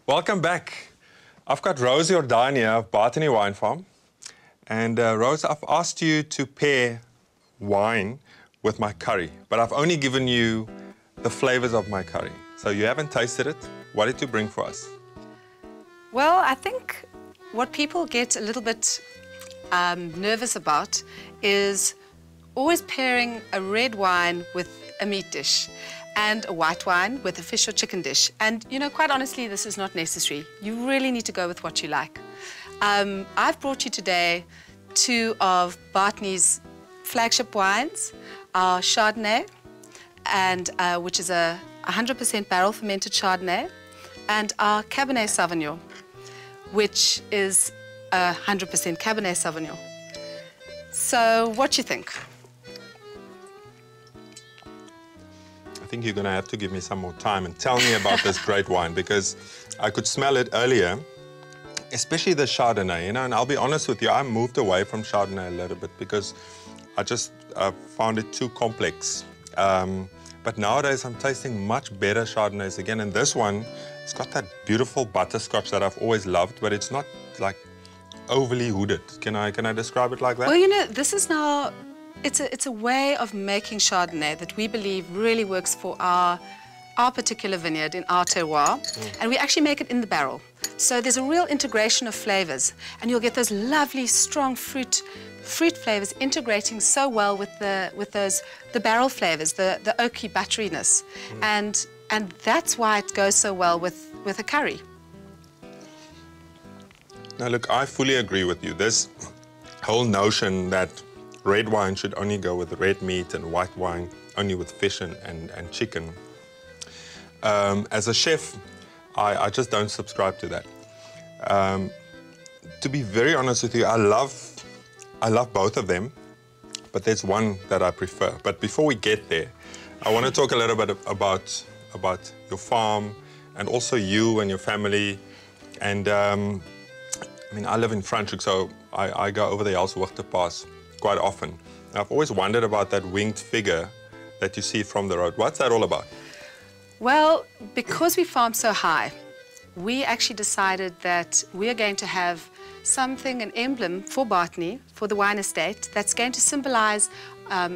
Welcome back. I've got Rose Jordania of Bartinney Wine Farm. And Rose, I've asked you to pair wine with my curry, but I've only given you the flavors of my curry. So you haven't tasted it. What did you bring for us? Well, I think what people get a little bit nervous about is always pairing a red wine with a meat dish and a white wine with a fish or chicken dish. And, you know, quite honestly, this is not necessary. You really need to go with what you like. I've brought you today two of Bartinney's flagship wines, our Chardonnay, and which is a 100% barrel fermented Chardonnay, and our Cabernet Sauvignon, which is a 100% Cabernet Sauvignon. So, what do you think? I think you're going to have to give me some more time and tell me about this great wine, because I could smell it earlier, especially the Chardonnay, you know, and I'll be honest with you, I moved away from Chardonnay a little bit because I just found it too complex. But nowadays I'm tasting much better Chardonnays again, and this one, it's got that beautiful butterscotch that I've always loved, but it's not like overly hooded. Can I describe it like that? Well, you know, this is now, it's a way of making Chardonnay that we believe really works for our particular vineyard in our terroir, and we actually make it in the barrel. So there's a real integration of flavors, and you'll get those lovely, strong fruit flavors integrating so well with the barrel flavors, the oaky butteriness, and that's why it goes so well with a curry. Now look, I fully agree with you. This whole notion that red wine should only go with red meat and white wine only with fish and chicken. As a chef, I just don't subscribe to that. To be very honest with you, I love both of them, but there's one that I prefer. But before we get there, I want to talk a little bit about your farm and also you and your family. And I mean, I live in Franschhoek, so I go over the Helshoogte Pass quite often. And I've always wondered about that winged figure that you see from the road. What's that all about? Well, because we farm so high, we actually decided that we are going to have something, an emblem for Bartinney, for the wine estate, that's going to symbolize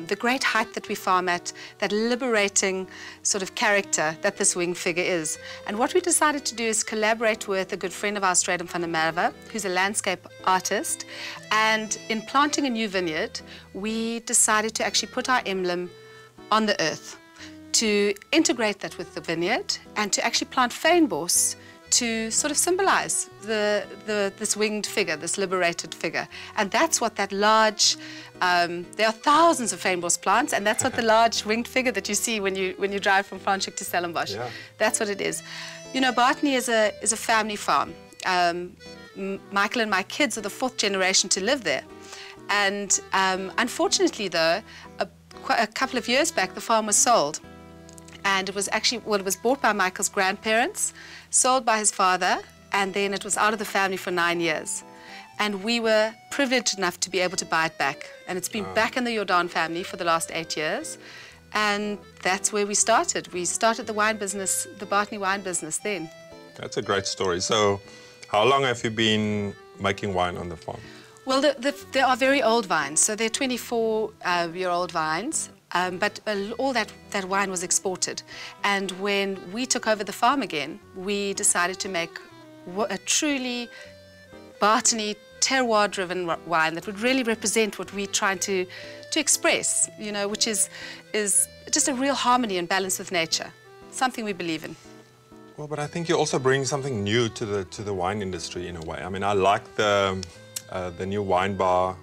the great height that we farm at, that liberating sort of character that this winged figure is. And what we decided to do is collaborate with a good friend of ours, Stratum van der Merwe, who's a landscape artist. And in planting a new vineyard, we decided to actually put our emblem on the earth, to integrate that with the vineyard, and to actually plant fynbos to sort of symbolize this winged figure, this liberated figure. And that's what that large, there are thousands of fynbos plants, and that's what the large winged figure that you see when you drive from Franschhoek to Stellenbosch. Yeah. That's what it is. You know, Bartinney is a family farm. Michael and my kids are the 4th generation to live there. And unfortunately, though, a couple of years back, the farm was sold. And it was actually, well, it was bought by Michael's grandparents, sold by his father, and then it was out of the family for 9 years. And we were privileged enough to be able to buy it back. And it's been back in the Jordan family for the last 8 years. And that's where we started. We started the wine business, the Bartinney wine business then. That's a great story. So how long have you been making wine on the farm? Well, they are very old vines. So they're 24-year-old vines. But all that wine was exported. And when we took over the farm again, we decided to make a truly Bartinney terroir-driven wine that would really represent what we're trying to express, you know, which is just a real harmony and balance with nature, something we believe in. Well, but I think you also bring something new to the wine industry in a way. I mean, I like the new wine bar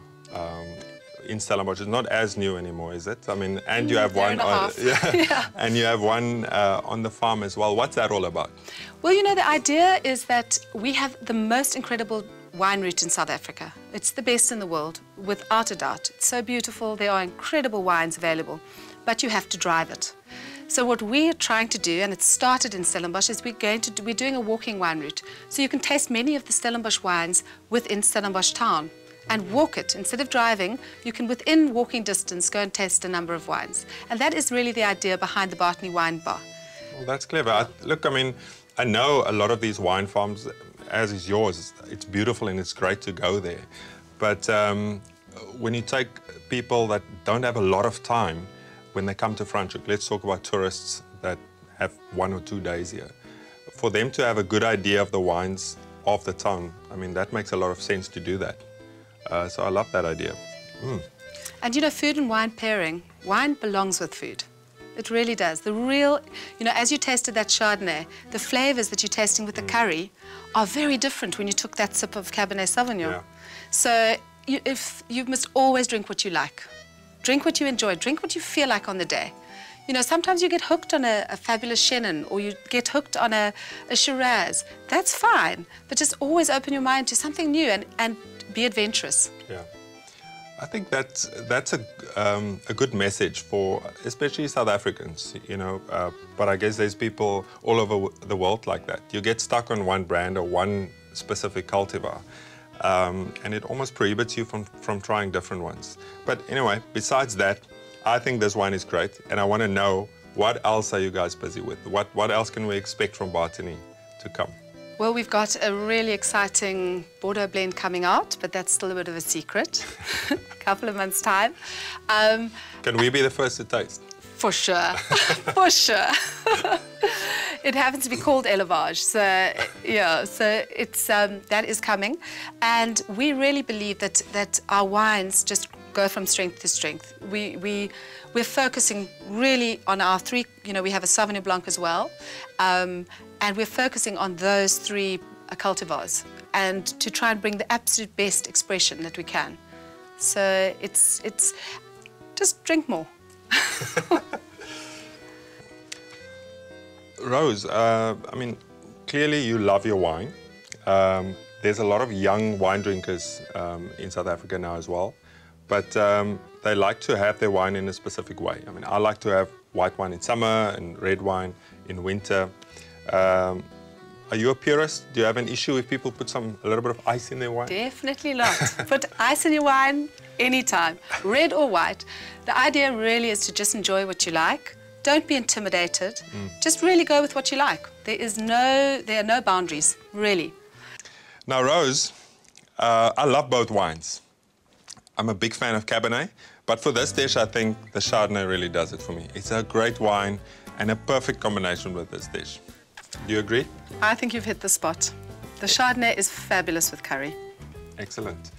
in Stellenbosch. It's not as new anymore, is it? I mean, and you have one on, yeah. And you have one on the farm as well. What's that all about? Well, you know, the idea is that we have the most incredible wine route in South Africa. It's the best in the world, without a doubt. It's so beautiful. There are incredible wines available, but you have to drive it. So what we're trying to do, and it started in Stellenbosch, is we're doing a walking wine route. So you can taste many of the Stellenbosch wines within Stellenbosch town and walk it. Instead of driving, you can, within walking distance, go and taste a number of wines. And that is really the idea behind the Bartinney Wine Bar. Well, that's clever. Look, I mean, I know a lot of these wine farms, as is yours, it's beautiful and it's great to go there. But when you take people that don't have a lot of time when they come to Franschhoek, let's talk about tourists that have 1 or 2 days here. For them to have a good idea of the wines of the town, I mean, that makes a lot of sense to do that. So I love that idea. And you know, food and wine pairing, wine belongs with food. It really does. The real, you know, as you tasted that Chardonnay, the flavors that you're tasting with the curry are very different when you took that sip of Cabernet Sauvignon. Yeah. So you must always drink what you like. Drink what you enjoy. Drink what you feel like on the day. You know, sometimes you get hooked on a fabulous Chenin, or you get hooked on a Shiraz. That's fine, but just always open your mind to something new and be adventurous. Yeah. I think that's a good message for especially South Africans, you know, but I guess there's people all over the world like that. You get stuck on one brand or one specific cultivar, and it almost prohibits you from trying different ones. But anyway, besides that, I think this wine is great, and I want to know, what else are you guys busy with? What else can we expect from Bartinney to come? Well, we've got a really exciting Bordeaux blend coming out, but that's still a bit of a secret. A couple of months' time. Can we be the first to taste? For sure, for sure. It happens to be called Élevage, so yeah, so it's that is coming, and we really believe that our wines just go from strength to strength. We're focusing really on our 3. You know, we have a Sauvignon Blanc as well, and we're focusing on those 3 cultivars, and to try and bring the absolute best expression that we can. So it's just drink more. Rose, I mean, clearly you love your wine. There's a lot of young wine drinkers in South Africa now as well, but they like to have their wine in a specific way. I mean, I like to have white wine in summer and red wine in winter. Are you a purist? Do you have an issue if people put a little bit of ice in their wine? Definitely not. Put ice in your wine anytime, red or white. The idea really is to just enjoy what you like. Don't be intimidated. Just really go with what you like. There are no boundaries, really. Now, Rose, I love both wines. I'm a big fan of Cabernet, but for this dish, I think the Chardonnay really does it for me. It's a great wine and a perfect combination with this dish. Do you agree? I think you've hit the spot. The Chardonnay is fabulous with curry. Excellent.